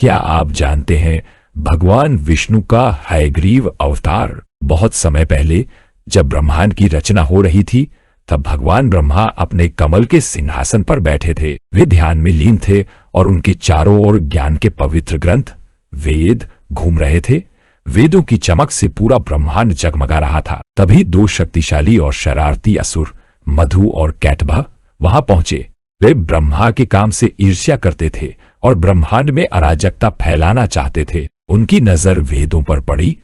क्या आप जानते हैं भगवान विष्णु का हयग्रीव अवतार? बहुत समय पहले जब ब्रह्मांड की रचना हो रही थी, तब भगवान ब्रह्मा अपने कमल के सिंहासन पर बैठे थे। वे ध्यान में लीन थे और उनके चारों ओर ज्ञान के पवित्र ग्रंथ वेद घूम रहे थे। वेदों की चमक से पूरा ब्रह्मांड जगमगा रहा था। तभी दो शक्तिशाली और शरारती असुर मधु और कैटभ वहां पहुंचे। वे ब्रह्मा के काम से ईर्ष्या करते थे और ब्रह्मांड में अराजकता फैलाना चाहते थे। उनकी नजर वेदों पर पड़ी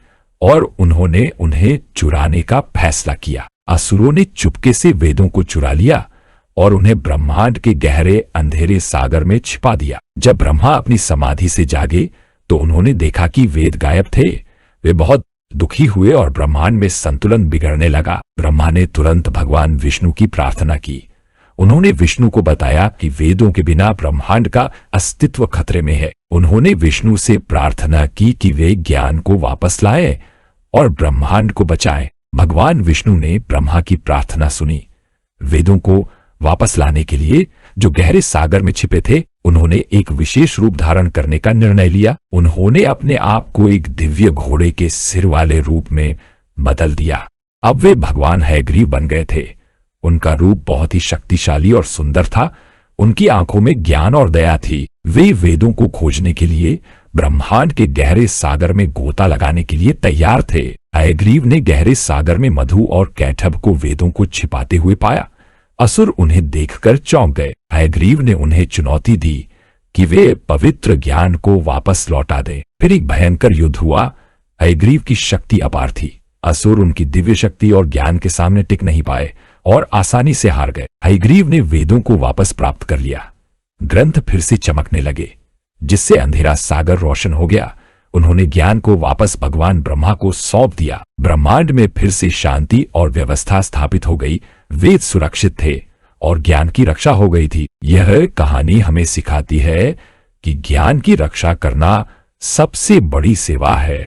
और उन्होंने उन्हें चुराने का फैसला किया। असुरों ने चुपके से वेदों को चुरा लिया और उन्हें ब्रह्मांड के गहरे अंधेरे सागर में छिपा दिया। जब ब्रह्मा अपनी समाधि से जागे तो उन्होंने देखा कि वेद गायब थे। वे बहुत दुखी हुए और ब्रह्मांड में संतुलन बिगड़ने लगा। ब्रह्मा ने तुरंत भगवान विष्णु की प्रार्थना की। उन्होंने विष्णु को बताया कि वेदों के बिना ब्रह्मांड का अस्तित्व खतरे में है। उन्होंने विष्णु से प्रार्थना की कि वे ज्ञान को वापस लाएं और ब्रह्मांड को बचाएं। भगवान विष्णु ने ब्रह्मा की प्रार्थना सुनी। वेदों को वापस लाने के लिए जो गहरे सागर में छिपे थे, उन्होंने एक विशेष रूप धारण करने का निर्णय लिया। उन्होंने अपने आप को एक दिव्य घोड़े के सिर वाले रूप में बदल दिया। अब वे भगवान हयग्रीव बन गए थे। उनका रूप बहुत ही शक्तिशाली और सुंदर था। उनकी आंखों में ज्ञान और दया थी। वे वेदों को खोजने के लिए ब्रह्मांड के गहरे सागर में गोता लगाने के लिए तैयार थे। हयग्रीव ने गहरे सागर में मधु और कैटभ को वेदों को छिपाते हुए पाया। असुर उन्हें देखकर चौंक गए। हयग्रीव ने उन्हें चुनौती दी कि वे पवित्र ज्ञान को वापस लौटा दें। फिर एक भयंकर युद्ध हुआ। हयग्रीव की शक्ति अपार थी। असुर उनकी दिव्य शक्ति और ज्ञान के सामने टिक नहीं पाए और आसानी से हार गए। हयग्रीव ने वेदों को वापस प्राप्त कर लिया। ग्रंथ फिर से चमकने लगे, जिससे अंधेरा सागर रोशन हो गया। उन्होंने ज्ञान को वापस भगवान ब्रह्मा को सौंप दिया। ब्रह्मांड में फिर से शांति और व्यवस्था स्थापित हो गई। वेद सुरक्षित थे और ज्ञान की रक्षा हो गई थी। यह कहानी हमें सिखाती है कि ज्ञान की रक्षा करना सबसे बड़ी सेवा है।